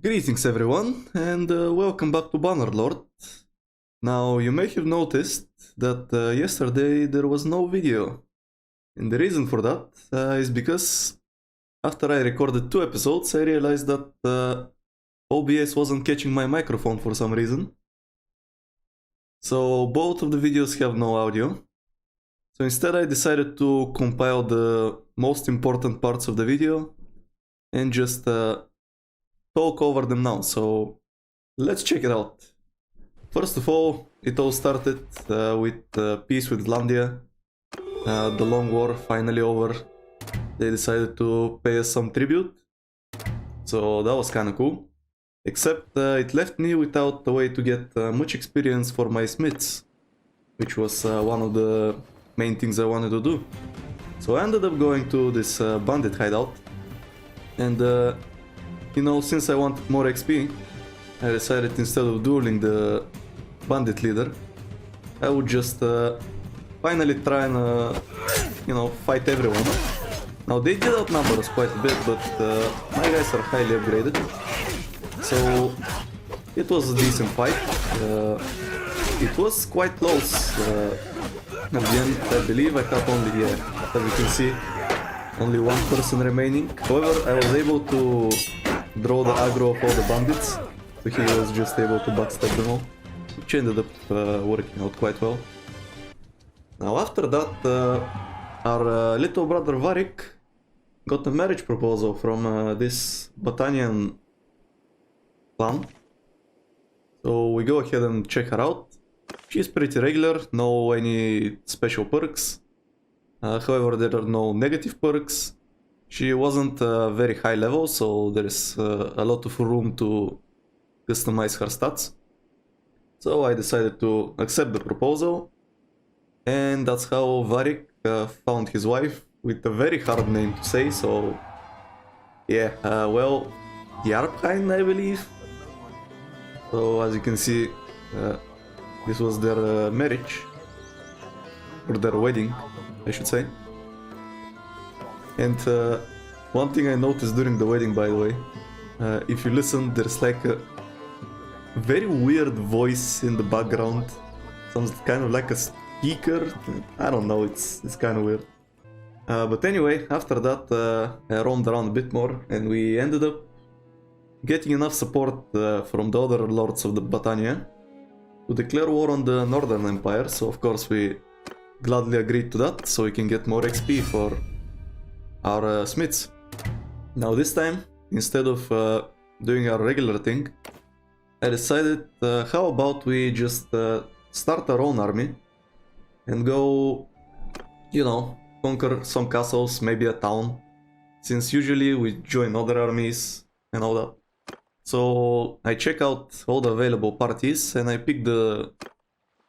Greetings everyone, and welcome back to Bannerlord. Now, you may have noticed that yesterday there was no video. And the reason for that is because after I recorded 2 episodes, I realized that OBS wasn't catching my microphone for some reason. So both of the videos have no audio. So instead I decided to compile the most important parts of the video and just talk over them now, so let's check it out. First of all, it all started with peace with Islandia. The long war finally over. They decided to pay us some tribute, so that was kinda cool. Except it left me without a way to get much experience for my smiths, which was one of the main things I wanted to do. So I ended up going to this bandit hideout, and you know, since I wanted more XP, I decided instead of dueling the bandit leader, I would just finally try and, you know, fight everyone. Now they did outnumber us quite a bit, but my guys are highly upgraded, so it was a decent fight. It was quite close. At the end, I believe I have only, as you can see, only one person remaining. However, I was able to draw the aggro of all the bandits, so he was just able to backstab them all, which ended up working out quite well. Now after that, our little brother Varric got a marriage proposal from this Botanian clan, so we go ahead and check her out. She's pretty regular, no any special perks, however there are no negative perks. She wasn't very high level, so there's a lot of room to customize her stats. So I decided to accept the proposal, and that's how Varric found his wife, with a very hard name to say, so yeah, well, Yarpheim, I believe. So as you can see, this was their marriage, or their wedding, I should say. And one thing I noticed during the wedding, by the way, if you listen, there's like a very weird voice in the background. Sounds kind of like a speaker. I don't know, it's kind of weird. But anyway, after that, I roamed around a bit more, and we ended up getting enough support from the other lords of the Botania to declare war on the Northern Empire. So of course we gladly agreed to that, so we can get more XP for our smiths. Now this time, instead of doing our regular thing, I decided how about we just start our own army and go, you know, conquer some castles, maybe a town, since usually we join other armies and all that. So I check out all the available parties and I pick the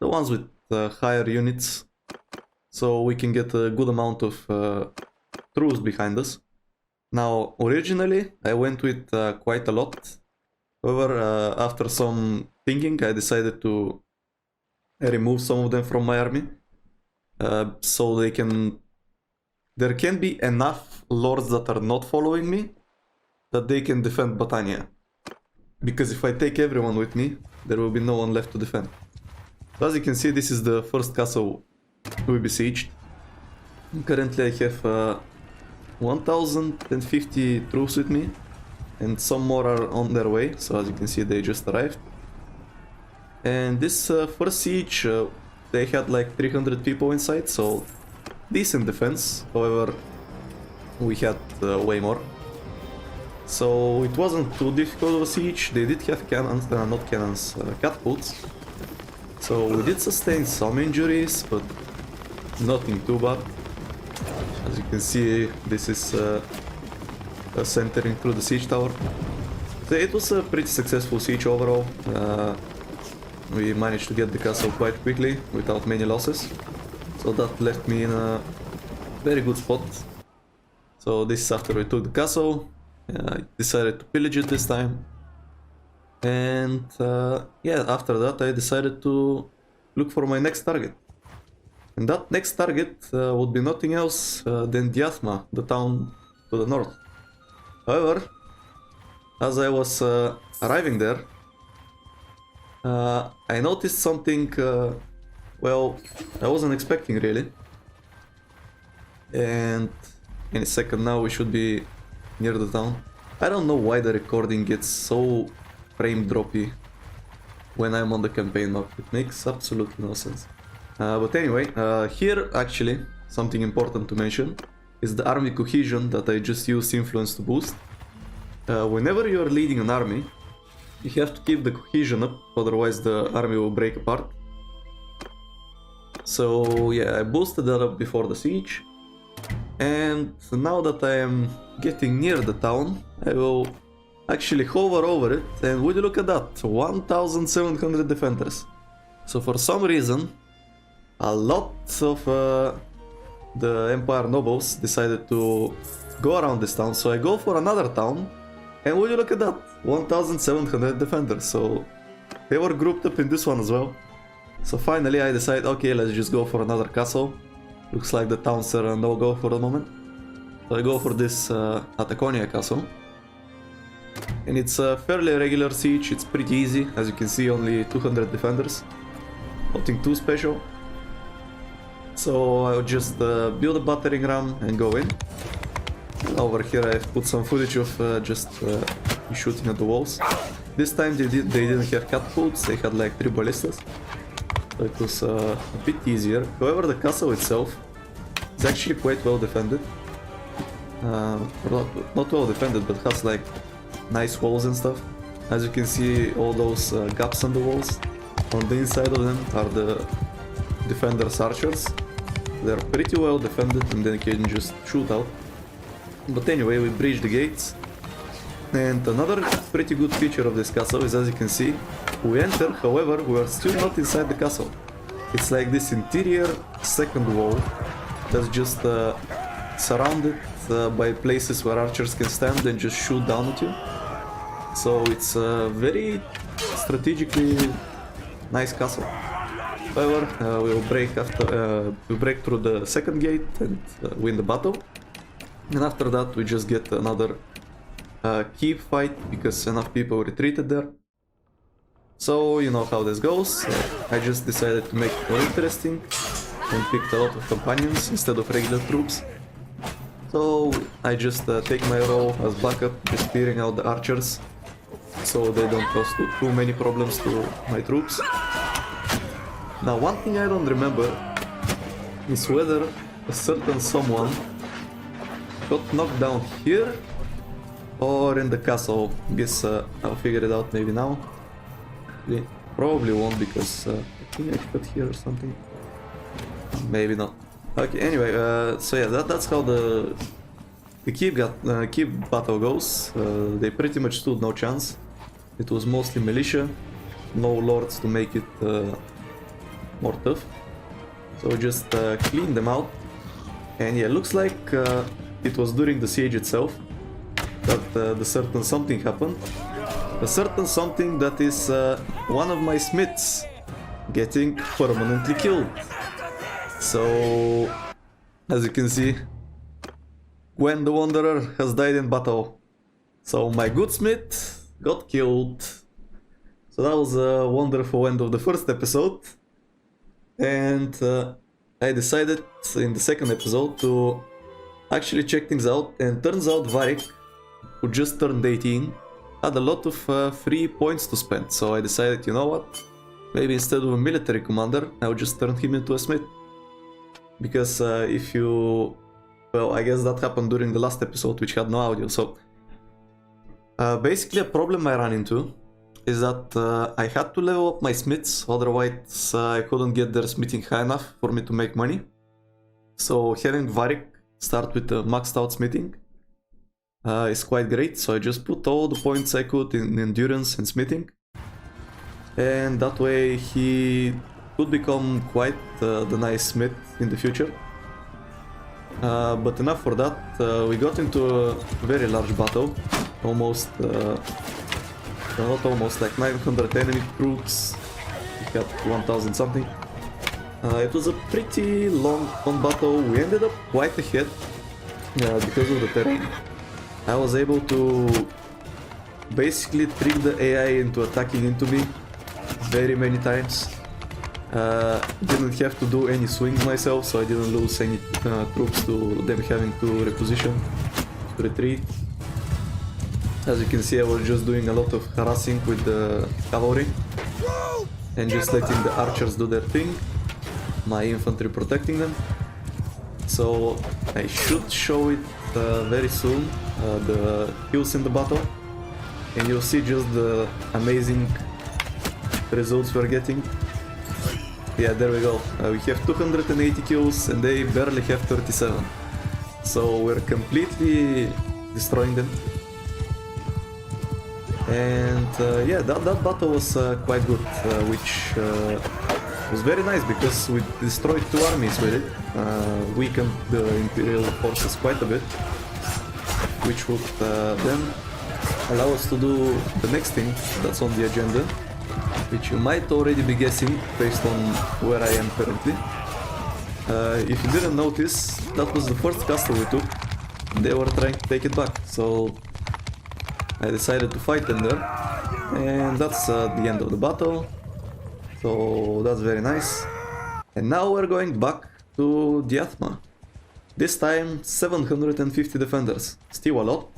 ones with higher units, so we can get a good amount of troops behind us. Now, originally I went with quite a lot. However, after some thinking, I decided to remove some of them from my army, so there can be enough lords that are not following me that they can defend Botania. Because if I take everyone with me, there will be no one left to defend. So as you can see, this is the first castle we besieged. Currently I have 1050 troops with me, and some more are on their way, so as you can see they just arrived. And this first siege, they had like 300 people inside, so decent defense. However, we had way more, so it wasn't too difficult of a siege. They did have cannons, not cannons, catapults, so we did sustain some injuries, but nothing too bad. As you can see, this is centering through the siege tower. So it was a pretty successful siege overall. We managed to get the castle quite quickly without many losses, so that left me in a very good spot. So this is after we took the castle. I decided to pillage it this time, and yeah, after that I decided to look for my next target. And that next target would be nothing else than Diathma, the town to the north. However, as I was arriving there, I noticed something, well, I wasn't expecting really. And any second now we should be near the town. I don't know why the recording gets so frame droppy when I'm on the campaign map. It makes absolutely no sense. But anyway, here actually something important to mention is the army cohesion that I just used influence to boost. Whenever you're leading an army, you have to keep the cohesion up, otherwise the army will break apart. So yeah, I boosted that up before the siege. And now that I am getting near the town, I will actually hover over it, and would you look at that, 1700 defenders. So for some reason, a lot of the Empire nobles decided to go around this town, so I go for another town, and would you look at that, 1700 defenders, so they were grouped up in this one as well. So finally I decide, okay, let's just go for another castle. Looks like the towns are a no-go for the moment. So I go for this Ataconia castle. And it's a fairly regular siege, it's pretty easy. As you can see, only 200 defenders. Nothing too special. So I'll just build a battering ram and go in. Over here I've put some footage of just shooting at the walls. This time they didn't have catapults, they had like 3 ballistas. So it was a bit easier. However, the castle itself is actually quite well defended. Not well defended, but has like nice walls and stuff. As you can see, all those gaps on the walls, on the inside of them are the defenders' archers. They're pretty well defended and then you can just shoot out. But anyway, we breach the gates. And another pretty good feature of this castle is, as you can see, we enter, however, we are still not inside the castle. It's like this interior second wall that's just surrounded by places where archers can stand and just shoot down at you. So it's a very strategically nice castle. However, we'll break through the second gate and win the battle. And after that we just get another keep fight because enough people retreated there. So you know how this goes. I just decided to make it more interesting and picked a lot of companions instead of regular troops. So I just take my role as backup, just clearing out the archers so they don't cause too many problems to my troops. Now one thing I don't remember is whether a certain someone got knocked down here or in the castle. Guess I'll figure it out maybe now. Probably won't because I think I got here or something. Maybe not. Okay, anyway, so yeah, that's how the keep battle goes. They pretty much stood no chance. It was mostly militia, no lords to make it more tough. So just clean them out. And yeah, looks like it was during the siege itself that the certain something happened. A certain something that is one of my smiths getting permanently killed. So, as you can see, Gwen the Wanderer has died in battle. So my good smith got killed. So that was a wonderful end of the first episode. And I decided in the second episode to actually check things out. And turns out Varric, who just turned 18, had a lot of free points to spend. So I decided, you know what, maybe instead of a military commander, I'll just turn him into a smith. Because if you... well, I guess that happened during the last episode, which had no audio. So basically a problem I ran into is that I had to level up my smiths, otherwise I couldn't get their smithing high enough for me to make money. So having Varric start with the maxed out smithing is quite great. So I just put all the points I could in endurance and smithing, and that way he could become quite the nice smith in the future. But enough for that. We got into a very large battle, almost not almost, like 900 enemy troops. We had 1000 something. It was a pretty long battle. We ended up quite ahead because of the terrain. I was able to basically tricked the AI into attacking into me very many times. Didn't have to do any swings myself, so I didn't lose any troops to them having to reposition, to retreat. As you can see, I was just doing a lot of harassing with the cavalry and just letting the archers do their thing, my infantry protecting them. So I should show it very soon, the kills in the battle, and you'll see just the amazing results we're getting. Yeah, there we go. We have 280 kills and they barely have 37. So we're completely destroying them. And yeah, that battle was quite good, which was very nice because we destroyed 2 armies with it, weakened the Imperial forces quite a bit, which would then allow us to do the next thing that's on the agenda, which you might already be guessing based on where I am currently. If you didn't notice, that was the first castle we took. They were trying to take it back, so I decided to fight them there, and that's the end of the battle. So that's very nice. And now we're going back to Diathma. This time 750 defenders, still a lot.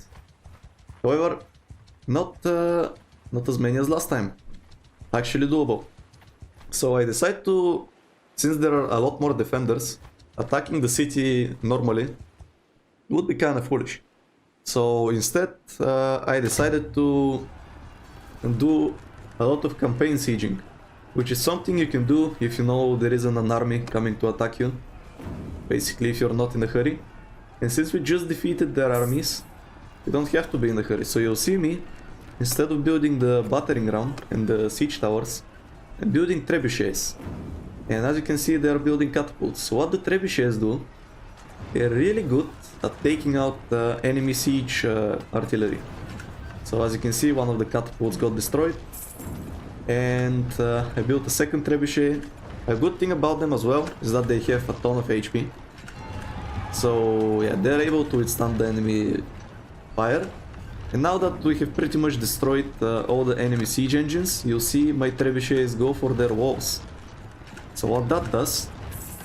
However, not as many as last time. Actually doable. So I decided to, since there are a lot more defenders, attacking the city normally would be kind of foolish. So instead I decided to do a lot of campaign sieging, which is something you can do if you know there isn't an army coming to attack you. Basically, if you're not in a hurry. And since we just defeated their armies, you don't have to be in a hurry. So you'll see me, instead of building the battering ram and the siege towers, I'm building trebuchets. And as you can see, they're building catapults. So what the trebuchets do, they're really good at taking out enemy siege artillery. So as you can see, one of the catapults got destroyed. And I built a second trebuchet. A good thing about them as well is that they have a ton of HP. So yeah, they're able to withstand the enemy fire. And now that we have pretty much destroyed all the enemy siege engines, you'll see my trebuchets go for their walls. So what that does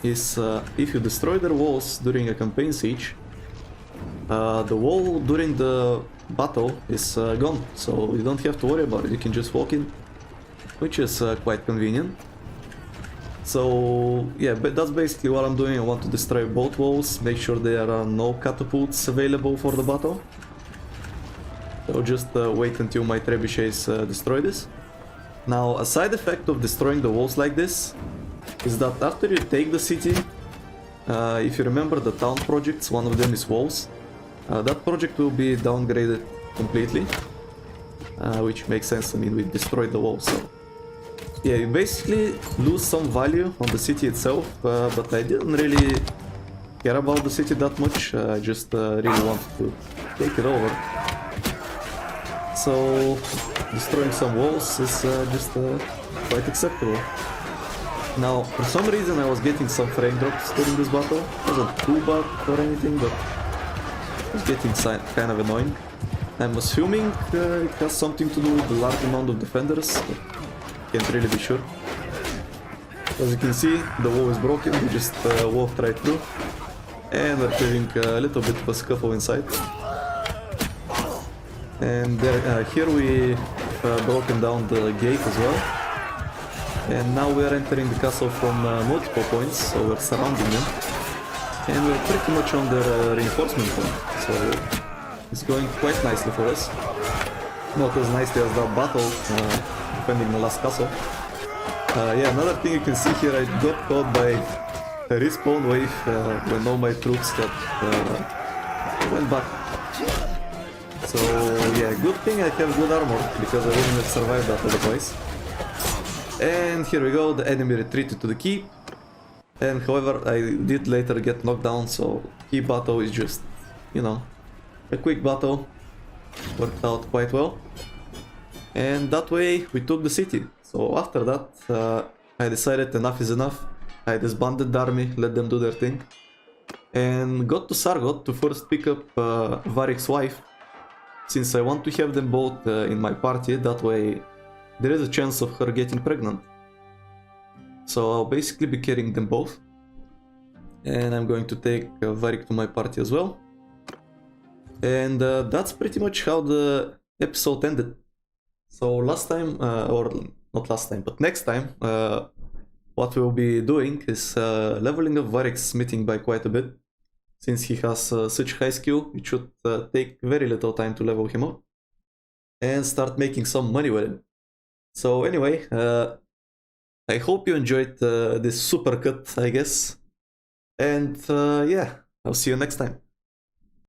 is, if you destroy their walls during a campaign siege, the wall during the battle is gone, so you don't have to worry about it, you can just walk in, which is quite convenient. So yeah, but that's basically what I'm doing. I want to destroy both walls, make sure there are no catapults available for the battle. So just wait until my trebuchets destroy this. Now, a side effect of destroying the walls like this is that after you take the city, if you remember the town projects, one of them is walls, that project will be downgraded completely, which makes sense. I mean, we destroyed the walls, so yeah, you basically lose some value on the city itself, but I didn't really care about the city that much. I just really wanted to take it over. So destroying some walls is just quite acceptable. Now, for some reason I was getting some frame drops during this battle. It wasn't too bad or anything, but it was getting kind of annoying. I'm assuming it has something to do with the large amount of defenders, but can't really be sure. As you can see, the wall is broken, we just walked right through. And we're having a little bit of a scuffle inside. And there, here we broken down the gate as well. And now we are entering the castle from multiple points, so we're surrounding them. And we're pretty much on their reinforcement point, so it's going quite nicely for us. Not as nicely as that battle, defending the last castle. Yeah, another thing you can see here, I got caught by a respawn wave when all my troops got went back. So yeah, good thing I have good armor, because I wouldn't have survived that otherwise. And here we go, the enemy retreated to the keep. And however, I did later get knocked down, so keep battle is just, you know, a quick battle. Worked out quite well. And that way we took the city. So after that, I decided enough is enough. I disbanded the army, let them do their thing. And got to Sargot to first pick up Varric's wife. since I want to have them both in my party, that way there is a chance of her getting pregnant. So I'll basically be carrying them both. And I'm going to take Varric to my party as well. And that's pretty much how the episode ended. So last time, or not last time, but next time, what we'll be doing is leveling up Varric's smithing by quite a bit. Since he has such high skill, it should take very little time to level him up. And start making some money with him. So anyway, I hope you enjoyed this super cut, I guess. And yeah, I'll see you next time.